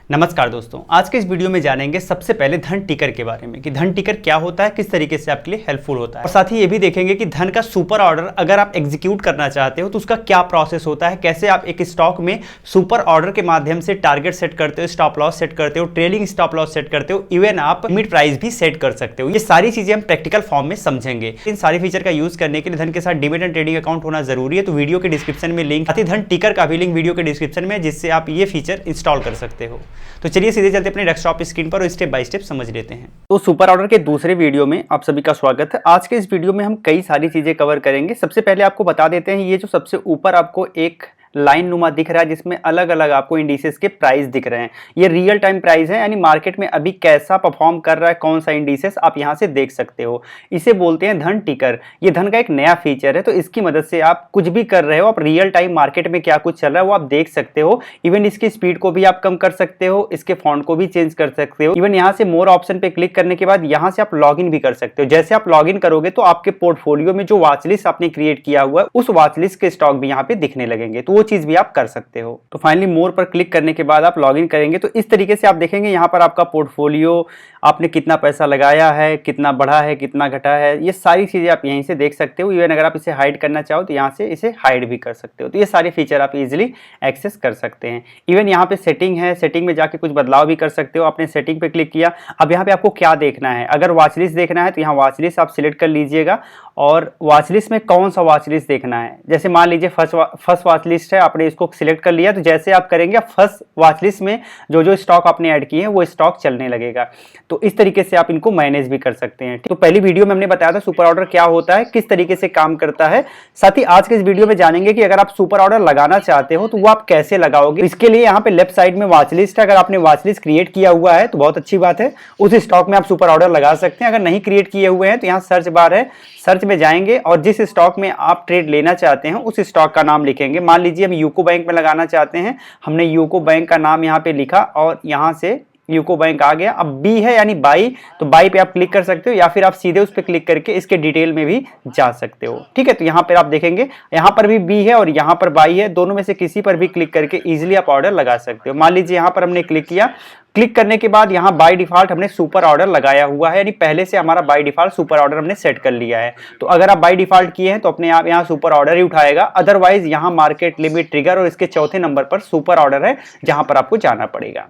नमस्कार दोस्तों, आज के इस वीडियो में जानेंगे सबसे पहले धन टिकर के बारे में कि धन टिकर क्या होता है, किस तरीके से आपके लिए हेल्पफुल होता है। और साथ ही ये भी देखेंगे कि धन का सुपर ऑर्डर अगर आप एग्जीक्यूट करना चाहते हो तो उसका क्या प्रोसेस होता है, कैसे आप एक स्टॉक में सुपर ऑर्डर के माध्यम से टारगेट सेट करते हो, स्टॉप लॉस सेट करते हो, ट्रेलिंग स्टॉप लॉस सेट करते हो, इवन आप लिमिट प्राइस भी सेट कर सकते हो। ये सारी चीजें हम प्रैक्टिकल फॉर्म में समझेंगे। इन सारी फीचर का यूज करने के लिए धन के साथ डीमैट एंड ट्रेडिंग अकाउंट होना जरूरी है, तो वीडियो के डिस्क्रिप्शन में लिंक, साथ ही धन टिकर का भी लिंक वीडियो के डिस्क्रिप्शन में, जिससे आप ये फीचर इंस्टॉल कर सकते हो। तो चलिए सीधे चलते अपने डेस्कटॉप स्क्रीन पर और स्टेप बाय स्टेप समझ लेते हैं। तो सुपर ऑर्डर के दूसरे वीडियो में आप सभी का स्वागत है। आज के इस वीडियो में हम कई सारी चीजें कवर करेंगे। सबसे पहले आपको बता देते हैं, ये जो सबसे ऊपर आपको एक लाइन नुमा दिख रहा है जिसमें अलग अलग आपको इंडिसेस के प्राइस दिख रहे हैं, ये रियल टाइम प्राइस है, यानी मार्केट में अभी कैसा परफॉर्म कर रहा है कौन सा इंडिसेस आप यहां से देख सकते हो। इसे बोलते हैं धन टिकर। ये धन का एक नया फीचर है, तो इसकी मदद से आप कुछ भी कर रहे हो, आप रियल टाइम मार्केट में क्या कुछ चल रहा है वो आप देख सकते हो। इवन इसकी स्पीड को भी आप कम कर सकते हो, इसके फॉन्ट को भी चेंज कर सकते हो। इवन यहाँ से मोर ऑप्शन पे क्लिक करने के बाद यहाँ से आप लॉग इन भी कर सकते हो। जैसे आप लॉग इन करोगे तो आपके पोर्टफोलियो में जो वॉच लिस्ट आपने क्रिएट किया हुआ है उस वॉच लिस्ट के स्टॉक भी यहाँ पे दिखने लगेंगे, तो वो चीज भी आप कर सकते हो। तो फाइनली मोर पर क्लिक करने के बाद आप लॉगिन करेंगे तो इस तरीके से आप देखेंगे यहाँ पर आपका पोर्टफोलियो, आपने कितना पैसा लगाया है, कितना बढ़ा है, कितना घटा है, ये सारी चीजें आप यहीं से देख सकते हो। इवन अगर आप इसे हाइड करना चाहो तो यहाँ से इसे हाइड भी कर सकते हो। तो ये सारे फीचर आप इजीली एक्सेस कर सकते हैं। इवन यहाँ पे सेटिंग है, सेटिंग में जाके कुछ बदलाव भी कर सकते हो। आपने सेटिंग पे क्लिक किया, अब यहाँ पे आपको क्या देखना है, अगर वॉच लिस्ट देखना है तो यहाँ वॉच लिस्ट आप सिलेक्ट कर लीजिएगा और वॉच लिस्ट में कौन सा वॉच लिस्ट देखना है। जैसे मान लीजिए फर्स्ट वॉच लिस्ट है, आपने इसको सिलेक्ट कर लिया, तो जैसे आप करेंगे फर्स्ट वॉच लिस्ट में जो जो स्टॉक आपने ऐड किए हैं वो स्टॉक चलने लगेगा। तो इस तरीके से आप इनको मैनेज भी कर सकते हैं। तो पहली वीडियो में हमने बताया था सुपर ऑर्डर क्या होता है, किस तरीके से काम करता है। साथ ही आज के इस वीडियो में जानेंगे कि अगर आप सुपर ऑर्डर लगाना चाहते हो तो वो आप कैसे लगाओगे। इसके लिए यहाँ पे लेफ्ट साइड में वॉच लिस्ट है, अगर आपने वॉच लिस्ट क्रिएट किया हुआ है तो बहुत अच्छी बात है, उस स्टॉक में आप सुपर ऑर्डर लगा सकते हैं। अगर नहीं क्रिएट किए हुए हैं तो यहाँ सर्च बार है, सर्च में जाएंगे और जिस स्टॉक में आप ट्रेड लेना चाहते हैं उस स्टॉक का नाम लिखेंगे। मान लीजिए हम यूको बैंक में लगाना चाहते हैं, हमने यूको बैंक का नाम यहाँ पे लिखा और यहाँ से यूको बैंक आ गया। अब बी है यानी बाई, तो बाई पे आप क्लिक कर सकते हो या फिर आप सीधे उस पर क्लिक करके इसके डिटेल में भी जा सकते हो। ठीक है, तो यहाँ पर आप देखेंगे यहाँ पर भी बी है और यहाँ पर बाई है, दोनों में से किसी पर भी क्लिक करके इजीली आप ऑर्डर लगा सकते हो। मान लीजिए यहाँ पर हमने क्लिक किया, क्लिक करने के बाद यहाँ बाय डिफॉल्ट हमने सुपर ऑर्डर लगाया हुआ है, यानी पहले से हमारा बाय डिफॉल्ट सुपर ऑर्डर हमने सेट कर लिया है। तो अगर आप बाय डिफॉल्ट किए हैं तो अपने आप यहाँ सुपर ऑर्डर ही उठाएगा, अदरवाइज यहाँ मार्केट लिमिट ट्रिगर और इसके चौथे नंबर पर सुपर ऑर्डर है जहां पर आपको जाना पड़ेगा।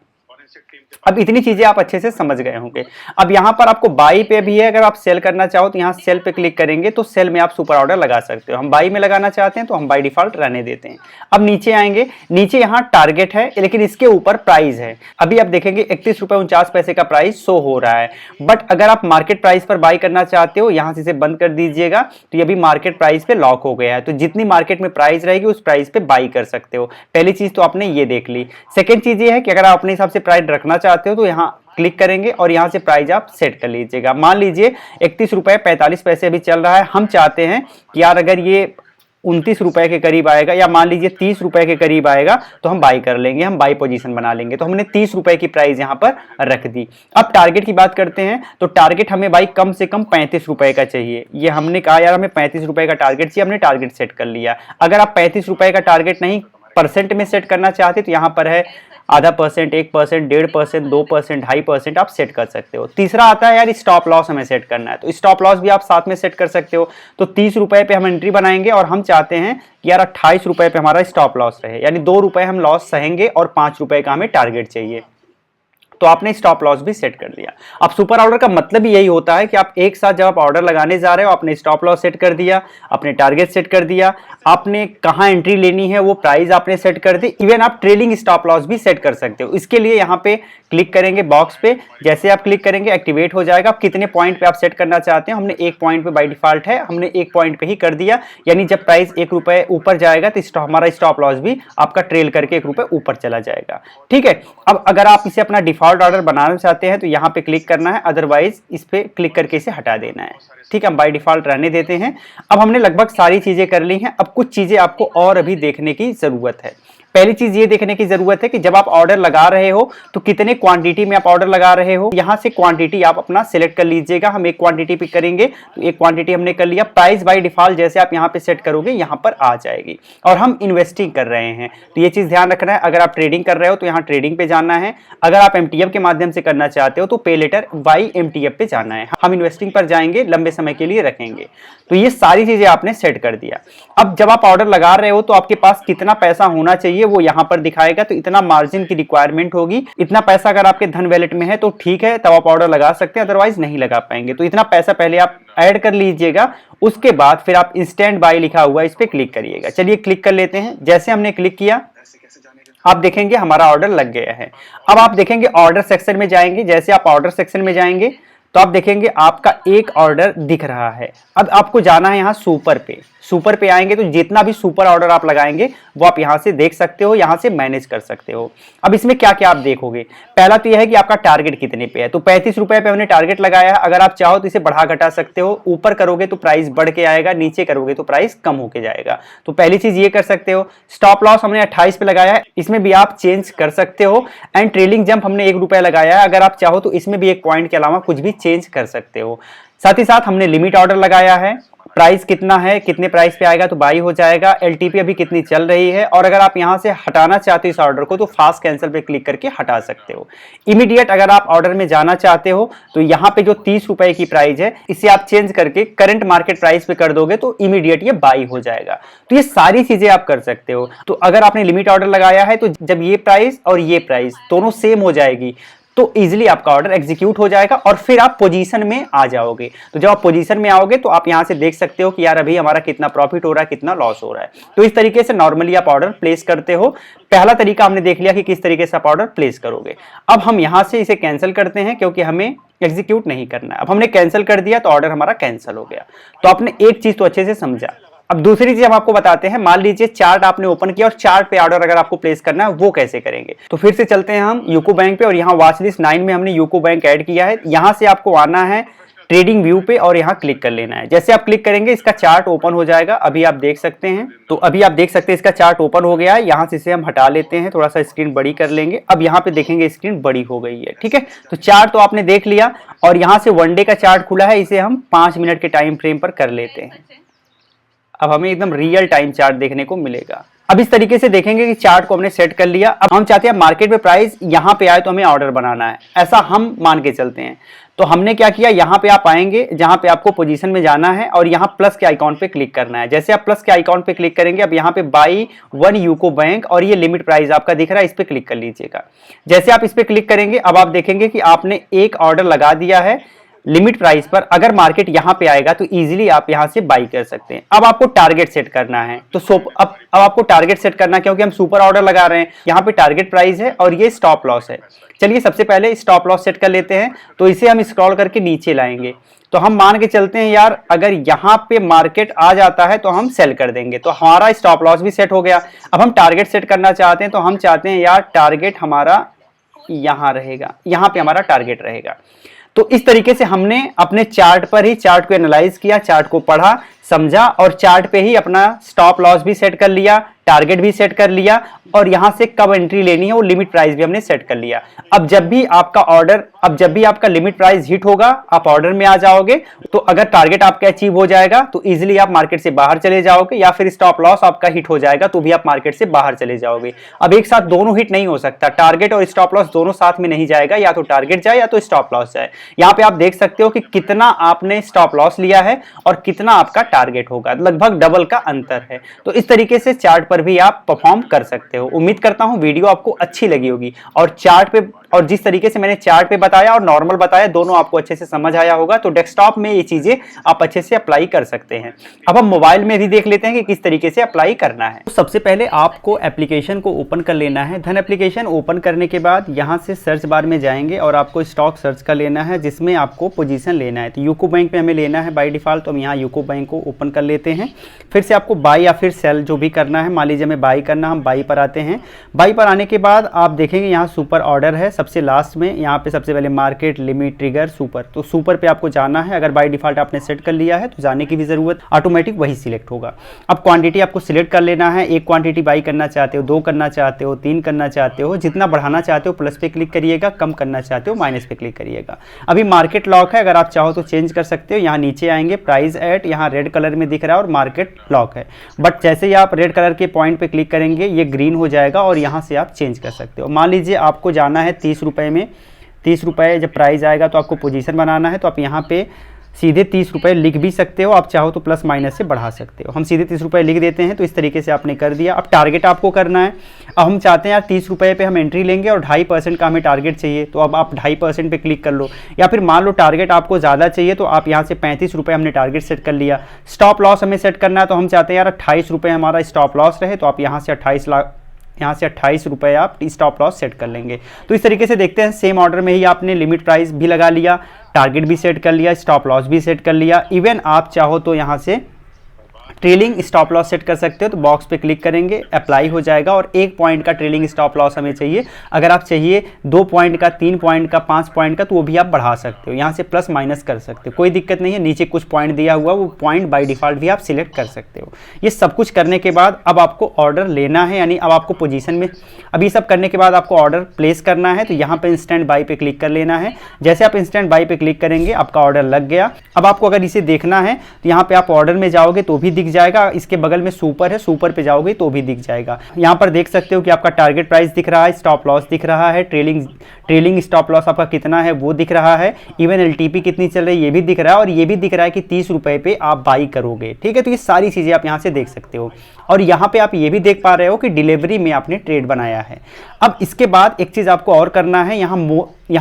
अब इतनी चीजें आप अच्छे से समझ गए होंगे। अब यहाँ पर आपको बाई पे भी है, अगर आप सेल करना चाहो तो यहाँ सेल पे क्लिक करेंगे तो सेल में आप सुपर ऑर्डर लगा सकते हो। हम बाई में लगाना चाहते हैं तो हम बाई डिफॉल्ट रहने देते हैं। अब नीचे आएंगे, नीचे यहाँ टारगेट है लेकिन इसके ऊपर प्राइस है। अभी आप देखेंगे 31.49 का प्राइस शो हो रहा है, बट अगर आप मार्केट प्राइस पर बाई करना चाहते हो यहाँ से इसे बंद कर दीजिएगा, तो ये अभी मार्केट प्राइस पे लॉक हो गया है। तो जितनी मार्केट में प्राइस रहेगी उस प्राइस पे बाई कर सकते हो। पहली चीज तो आपने ये देख ली। सेकेंड चीज ये है कि अगर आप अपने हिसाब से प्राइस रखना चाहते हो तो यहाँ क्लिक करेंगे और यहाँ से प्राइस आप सेट कर लीजिएगा। मान लीजिए 31 रुपए 45 पैसे अभी चल रहा है, हम चाहते हैं कि यार अगर ये 29 रुपए के करीब आएगा या मान लीजिए 30 रुपए के करीब आएगा तो हम बाई कर लेंगे, हम बाई पोजीशन बना लेंगे। तो हमने 30 रुपए की प्राइस यहाँ पर रख दी। अब टारगेट की बात करते हैं, तो टारगेट हमें भाई कम से कम 35 रुपए का चाहिए। ये हमने कहा यार हमें 35 रुपए का टारगेट चाहिए, हमने टारगेट सेट कर लिया। अगर आप 35 रुपए का टारगेट नहीं परसेंट में सेट करना चाहते तो यहाँ पर है आधा %, 1%, 1.5%, 2%, 2.5% आप सेट कर सकते हो। तीसरा आता है यार स्टॉप लॉस हमें सेट करना है, तो स्टॉप लॉस भी आप साथ में सेट कर सकते हो। तो 30 रुपए पे हम एंट्री बनाएंगे और हम चाहते हैं कि यार 28 रुपए पे हमारा स्टॉप लॉस रहे, यानी 2 रुपए हम लॉस सहेंगे और 5 रुपए का हमें टारगेट चाहिए। तो आपने स्टॉप लॉस भी सेट कर लिया। अब सुपर ऑर्डर का मतलब ही यही होता है कि आप एक साथ जब आप ऑर्डर लगाने जा रहे हो, आपने स्टॉप लॉस सेट कर दिया, आपने टारगेट सेट कर दिया, आपने कहां एंट्री लेनी है वो प्राइस आपने सेट कर दी, इवन आप ट्रेलिंग स्टॉप लॉस भी सेट कर सकते हो। इसके लिए यहाँ पे क्लिक करेंगे बॉक्स पे, जैसे आप क्लिक करेंगे एक्टिवेट हो जाएगा। आप कितने पॉइंट पे आप सेट करना चाहते हैं, हमने 1 पॉइंट पे बाय डिफॉल्ट है, हमने 1 पॉइंट पे ही कर दिया, यानी जब प्राइस 1 रुपए ऊपर जाएगा तो हमारा स्टॉप लॉस भी आपका ट्रेल करके 1 रुपए ऊपर चला जाएगा। ठीक है, अब अगर आप इसे अपना डिफॉल्ट ऑर्डर बनाना चाहते हैं तो यहाँ पे क्लिक करना है, अदरवाइज इस पे क्लिक करके इसे हटा देना है। ठीक है, हम बाय डिफॉल्ट रहने देते हैं। अब हमने लगभग सारी चीजें कर ली हैं, अब कुछ चीजें आपको और अभी देखने की जरूरत है। पहली चीज ये देखने की जरूरत है कि जब आप ऑर्डर लगा रहे हो तो कितने क्वांटिटी में आप ऑर्डर लगा रहे हो। यहां से क्वांटिटी आप अपना सिलेक्ट कर लीजिएगा। हम एक क्वांटिटी पिक करेंगे, तो एक क्वांटिटी हमने कर लिया। प्राइस बाय डिफॉल्ट जैसे आप यहां पे सेट करोगे यहां पर आ जाएगी। और हम इन्वेस्टिंग कर रहे हैं तो ये चीज ध्यान रखना है। अगर आप ट्रेडिंग कर रहे हो तो यहाँ ट्रेडिंग पे जाना है। अगर आप एमटीएफ के माध्यम से करना चाहते हो तो पे लेटर बाई एमटीएफ पे जाना है। हम इन्वेस्टिंग पर जाएंगे, लंबे समय के लिए रखेंगे। तो ये सारी चीजें आपने सेट कर दिया। अब जब आप ऑर्डर लगा रहे हो तो आपके पास कितना पैसा होना चाहिए वो यहां पर दिखाएगा। तो इतना मार्जिन की रिक्वायरमेंट होगी, इतना पैसा अगर आपके धन वैलेट में है तो ठीक है, तब आप ऑर्डर लगा सकते हैं, अदरवाइज नहीं लगा पाएंगे। तो इतना पैसा पहले आप ऐड कर लीजिएगा। उसके बाद फिर आप इंस्टेंट बाय लिखा हुआ है इस पे क्लिक करिएगा। चलिए क्लिक कर लेते हैं। जैसे हमने क्लिक किया आप देखेंगे हमारा ऑर्डर लग गया है। अब आप देखेंगे ऑर्डर सेक्शन में जाएंगे। जैसे आप ऑर्डर सेक्शन में जाएंगे तो आप देखेंगे आपका एक ऑर्डर दिख रहा है। अब आपको जाना है यहाँ सुपर पे। सुपर पे आएंगे तो जितना भी सुपर ऑर्डर आप लगाएंगे वो आप यहाँ से देख सकते हो, यहाँ से मैनेज कर सकते हो। अब इसमें क्या क्या आप देखोगे, पहला तो यह है कि आपका टारगेट कितने पे है। तो 35 रुपए पे हमने टारगेट लगाया है। अगर आप चाहो तो इसे बढ़ा घटा सकते हो। ऊपर करोगे तो प्राइस बढ़ के आएगा, नीचे करोगे तो प्राइस कम होके जाएगा। तो पहली चीज ये कर सकते हो। स्टॉप लॉस हमने 28 पे लगाया है, इसमें भी आप चेंज कर सकते हो। एंड ट्रेलिंग जंप हमने 1 रुपया लगाया है। अगर आप चाहो तो इसमें भी 1 पॉइंट के अलावा कुछ भी चेंज कर सकते हो। साथ ही साथ हमने लिमिट ऑर्डर लगाया है। प्राइस कितना है, कितने प्राइस पे आएगा तो बाई हो जाएगा। एलटीपी अभी कितनी चल रही है। और अगर आप यहां से हटाना चाहते हो इस ऑर्डर को तो फास्ट कैंसिल पे क्लिक करके हटा सकते हो। इमीडिएट अगर आप ऑर्डर में जाना चाहते हो तो यहाँ पे जो 30 रुपए की प्राइस है इसे आप चेंज करके करंट मार्केट प्राइस पे कर दोगे तो इमीडिएट ये बाई हो जाएगा। तो ये सारी चीजें आप कर सकते हो। तो अगर आपने लिमिट ऑर्डर लगाया है तो जब ये प्राइस और ये प्राइस दोनों सेम हो जाएगी तो इजीली आपका ऑर्डर एग्जीक्यूट हो जाएगा और फिर आप पोजीशन में आ जाओगे। तो जब आप पोजीशन में आओगे तो आप यहां से देख सकते हो कि यार अभी हमारा कितना प्रॉफिट हो रहा है, कितना लॉस हो रहा है। तो इस तरीके से नॉर्मली आप ऑर्डर प्लेस करते हो। पहला तरीका हमने देख लिया कि किस तरीके से आप ऑर्डर प्लेस करोगे। अब हम यहां से इसे कैंसिल करते हैं क्योंकि हमें एग्जीक्यूट नहीं करना है। अब हमने कैंसिल कर दिया तो ऑर्डर हमारा कैंसिल हो गया। तो आपने एक चीज तो अच्छे से समझा। अब दूसरी चीज हम आपको बताते हैं। मान लीजिए चार्ट आपने ओपन किया और चार्ट पे ऑर्डर अगर आपको प्लेस करना है वो कैसे करेंगे। तो फिर से चलते हैं हम यूको बैंक पे और यहाँ वॉच लिस्ट 9 में हमने यूको बैंक ऐड किया है। यहाँ से आपको आना है ट्रेडिंग व्यू पे और यहाँ क्लिक कर लेना है। जैसे आप क्लिक करेंगे इसका चार्ट ओपन हो जाएगा। अभी आप देख सकते हैं, तो अभी आप देख सकते हैं इसका चार्ट ओपन हो गया है। यहाँ से इसे हम हटा लेते हैं, थोड़ा सा स्क्रीन बड़ी कर लेंगे। अब यहाँ पे देखेंगे स्क्रीन बड़ी हो गई है। ठीक है, तो चार्ट तो आपने देख लिया और यहाँ से 1 डे का चार्ट खुला है, इसे हम 5 मिनट के टाइम फ्रेम पर कर लेते हैं। अब हमें एकदम रियल टाइम चार्ट देखने को मिलेगा। अब इस तरीके से देखेंगे कि चार्ट को हमने सेट कर लिया। अब हम चाहते हैं मार्केट में प्राइस यहाँ पे आए तो हमें ऑर्डर बनाना है, ऐसा हम मान के चलते हैं। तो हमने क्या किया, यहाँ पे आप आएंगे जहाँ पे आपको पोजीशन में जाना है और यहाँ प्लस के आइकॉन पे क्लिक करना है। जैसे आप प्लस के आइकॉन पे क्लिक करेंगे अब यहाँ पे बाई 1 यूको बैंक और ये लिमिट प्राइस आपका दिख रहा है, इस पे क्लिक कर लीजिएगा। जैसे आप इस पे क्लिक करेंगे अब आप देखेंगे कि आपने एक ऑर्डर लगा दिया है लिमिट प्राइस पर। अगर मार्केट यहां पे आएगा तो इजीली आप यहां से बाई कर सकते हैं। अब आपको टारगेट सेट करना है। तो अब आपको टारगेट सेट करना है क्योंकि हम सुपर ऑर्डर लगा रहे हैं। यहाँ पे टारगेट प्राइस है और ये स्टॉप लॉस है। चलिए सबसे पहले स्टॉप लॉस सेट कर लेते हैं। तो इसे हम स्क्रॉल करके नीचे लाएंगे। तो हम मान के चलते हैं यार अगर यहाँ पे मार्केट आ जाता है तो हम सेल कर देंगे। तो हमारा स्टॉप लॉस भी सेट हो गया। अब हम टारगेट सेट करना चाहते हैं तो हम चाहते हैं यार टारगेट हमारा यहाँ रहेगा, यहाँ पे हमारा टारगेट रहेगा। तो इस तरीके से हमने अपने चार्ट पर ही चार्ट को एनालाइज किया, चार्ट को पढ़ा, समझा और चार्ट पे ही अपना स्टॉप लॉस भी सेट कर लिया, टारगेट भी सेट कर लिया और यहां से कब एंट्री लेनी है वो लिमिट प्राइस भी हमने सेट कर लिया। अब जब भी आपका लिमिट प्राइस हिट होगा आप ऑर्डर में आ जाओगे। तो अगर टारगेट आपका अचीव हो जाएगा तो इजीली आप मार्केट से बाहर चले जाओगे या फिर स्टॉप लॉस आपका हिट हो जाएगा तो भी आप मार्केट से बाहर चले जाओगे। अब एक साथ दोनों हिट नहीं हो सकता, टारगेट और स्टॉप लॉस दोनों साथ में नहीं जाएगा, या तो टारगेट जाए या तो स्टॉप लॉस जाए। यहाँ पे आप देख सकते हो कि कितना आपने स्टॉप लॉस लिया है और कितना आपका टारगेट होगा, लगभग डबल का अंतर है। तो इस तरीके से चार्ट पर भी आप परफॉर्म कर सकते हो। उम्मीद करता हूं वीडियो आपको अच्छी लगी होगी और चार्ट पे और जिस तरीके से मैंने चार्ट पे बताया और नॉर्मल बताया दोनों आपको अच्छे से समझ आया होगा। तो डेस्कटॉप में ये चीजें आप अच्छे से अप्लाई कर सकते हैं। अब हम मोबाइल में भी देख लेते हैं कि किस तरीके से अप्लाई करना है। तो सबसे पहले आपको एप्लीकेशन को ओपन कर लेना है। धन एप्लीकेशन ओपन करने के बाद यहाँ से सर्च बार में जाएंगे और आपको स्टॉक सर्च कर लेना है जिसमें आपको पोजीशन लेना है। तो यूको बैंक पे हमें लेना है बाय डिफॉल्ट, तो हम यहाँ यूको बैंक को ओपन कर लेते हैं। फिर से आपको बाई या फिर सेल जो भी करना है, मान लीजिए हमें बाई करना, हम बाई पर आते हैं। बाई पर आने के बाद आप देखेंगे यहाँ सुपर ऑर्डर है, सबसे लास्ट में यहाँ पे सबसे पहले मार्केट, लिमिट, ट्रिगर, सुपर। तो सुपर पे आपको जाना है। अगर बाय डिफॉल्ट आपने सेट कर लिया है तो जाने की भी ज़रूरत, ऑटोमेटिक वही सिलेक्ट होगा। अब क्वांटिटी आपको सिलेक्ट कर लेना है। एक क्वांटिटी बाई करना चाहते हो, 2 करना चाहते हो, 3 करना चाहते हो, जितना बढ़ाना चाहते हो प्लस पे क्लिक करिएगा, कम करना चाहते हो माइनस पे क्लिक करिएगा। अभी मार्केट लॉक है, अगर आप चाहो तो चेंज कर सकते हो। यहाँ नीचे आएंगे, प्राइस एट, यहाँ रेड कलर में दिख रहा है और मार्केट लॉक है। बट जैसे ही आप रेड कलर के पॉइंट पे क्लिक करेंगे ये ग्रीन हो जाएगा और यहाँ से आप चेंज कर सकते हो। मान लीजिए आपको जाना है 30 रुपये में, 30 रुपये जब प्राइस आएगा तो आपको पोजीशन बनाना है, तो आप यहाँ पे सीधे 30 रुपये लिख भी सकते हो, आप चाहो तो प्लस माइनस से बढ़ा सकते हो। हम सीधे 30 रुपये लिख देते हैं, तो इस तरीके से आपने कर दिया। अब टारगेट आपको करना है। अब हम चाहते हैं यार 30 रुपये पे हम एंट्री लेंगे और 2.5% का हमें टारगेट चाहिए, तो अब आप 2.5% पे क्लिक कर लो। या फिर मान लो टारगेट आपको ज़्यादा चाहिए तो आप यहाँ से 35 रुपये हमने टारगेट सेट कर लिया। स्टॉप लॉस हमें सेट करना है, तो हम चाहते हैं यार 28 रुपये हमारा स्टॉप लॉस रहे, तो आप यहाँ से 28 रुपये आप स्टॉप लॉस सेट कर लेंगे। तो इस तरीके से देखते हैं, सेम ऑर्डर में ही आपने लिमिट प्राइस भी लगा लिया, टारगेट भी सेट कर लिया, स्टॉप लॉस भी सेट कर लिया। इवन आप चाहो तो यहाँ से ट्रेलिंग स्टॉप लॉस सेट कर सकते हो, तो बॉक्स पे क्लिक करेंगे, अप्लाई हो जाएगा। और 1 पॉइंट का ट्रेलिंग स्टॉप लॉस हमें चाहिए। अगर आप चाहिए 2 पॉइंट का, 3 पॉइंट का, 5 पॉइंट का, तो वो भी आप बढ़ा सकते हो। यहाँ से प्लस माइनस कर सकते हो, कोई दिक्कत नहीं है। नीचे कुछ पॉइंट दिया हुआ, वो पॉइंट बाय डिफॉल्ट भी आप सिलेक्ट कर सकते हो। ये सब कुछ करने के बाद अब आपको ऑर्डर लेना है, यानी अब आपको पोजीशन में, अभी सब करने के बाद आपको ऑर्डर प्लेस करना है। तो यहाँ पे इंस्टेंट बाय पे क्लिक कर लेना है। जैसे आप इंस्टेंट बाय पे क्लिक करेंगे आपका ऑर्डर लग गया। अब आपको अगर इसे देखना है तो यहाँ पे आप ऑर्डर में जाओगे तो भी दिख जाएगा, इसके बगल में सुपर है, सुपर पे जाओगे तो भी दिख जाएगा। यहाँ पर देख सकते हो कि आपका टारगेट प्राइस दिख रहा है, स्टॉप लॉस दिख रहा है, ट्रेलिंग स्टॉप लॉस आपका कितना है वो दिख रहा है, इवन एलटीपी कितनी चल रही है ये भी दिख रहा है, और ये भी दिख रहा है कि 30 रुपये पे आप बाई करोगे। ठीक है, तो ये सारी चीज़ें आप यहाँ से देख सकते हो। और यहाँ पे आप ये भी देख पा रहे हो कि डिलीवरी में आपने ट्रेड बनाया है। अब इसके बाद एक चीज़ आपको और करना है, यहाँ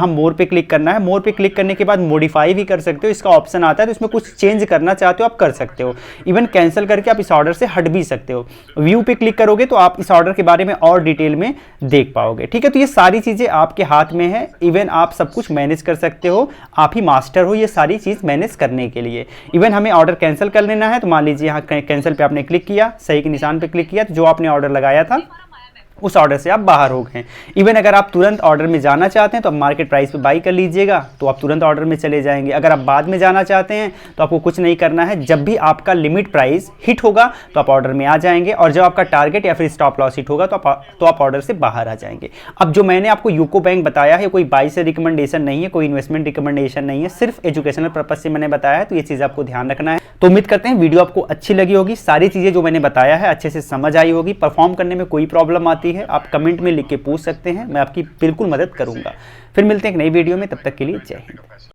मोर पे क्लिक करना है। मोर पे क्लिक करने के बाद मॉडिफाई भी कर सकते हो, इसका ऑप्शन आता है, तो इसमें कुछ चेंज करना चाहते हो आप कर सकते हो। इवन कैंसिल करके आप इस ऑर्डर से हट भी सकते हो। व्यू पे क्लिक करोगे तो आप इस ऑर्डर के बारे में और डिटेल में देख पाओगे। ठीक है, तो ये सारी चीज़ें आपके हाथ में है। इवन आप सब कुछ मैनेज कर सकते हो, आप ही मास्टर हो ये सारी चीज़ मैनेज करने के लिए। इवन हमें ऑर्डर कैंसिल कर लेना है, तो मान लीजिए यहाँ कैंसिल पे आपने क्लिक किया, सही के निशान पे क्लिक किया, तो जो आपने ऑर्डर लगाया था उस ऑर्डर से आप बाहर हो गए। इवन अगर आप तुरंत ऑर्डर में जाना चाहते हैं तो आप मार्केट प्राइस पे बाई कर लीजिएगा, तो आप तुरंत ऑर्डर में चले जाएंगे। अगर आप बाद में जाना चाहते हैं तो आपको कुछ नहीं करना है, जब भी आपका लिमिट प्राइस हिट होगा तो आप ऑर्डर में आ जाएंगे, और जब आपका टारगेट या फिर स्टॉप लॉस हिट होगा तो आप ऑर्डर से बाहर आ जाएंगे। अब जो मैंने आपको यूको बैंक बताया है, कोई बाई से रिकमेंडेशन नहीं है, कोई इन्वेस्टमेंट रिकमेंडेशन नहीं है, सिर्फ एजुकेशनल पर्पज से मैंने बताया है, तो ये चीज़ आपको ध्यान रखना है। तो उम्मीद करते हैं वीडियो आपको अच्छी लगी होगी, सारी चीज़ें जो मैंने बताया है अच्छे से समझ आई होगी। परफॉर्म करने में कोई प्रॉब्लम आती है आप कमेंट में लिख के पूछ सकते हैं, मैं आपकी बिल्कुल मदद करूंगा। फिर मिलते हैं एक नई वीडियो में, तब तक के लिए जय हिंद।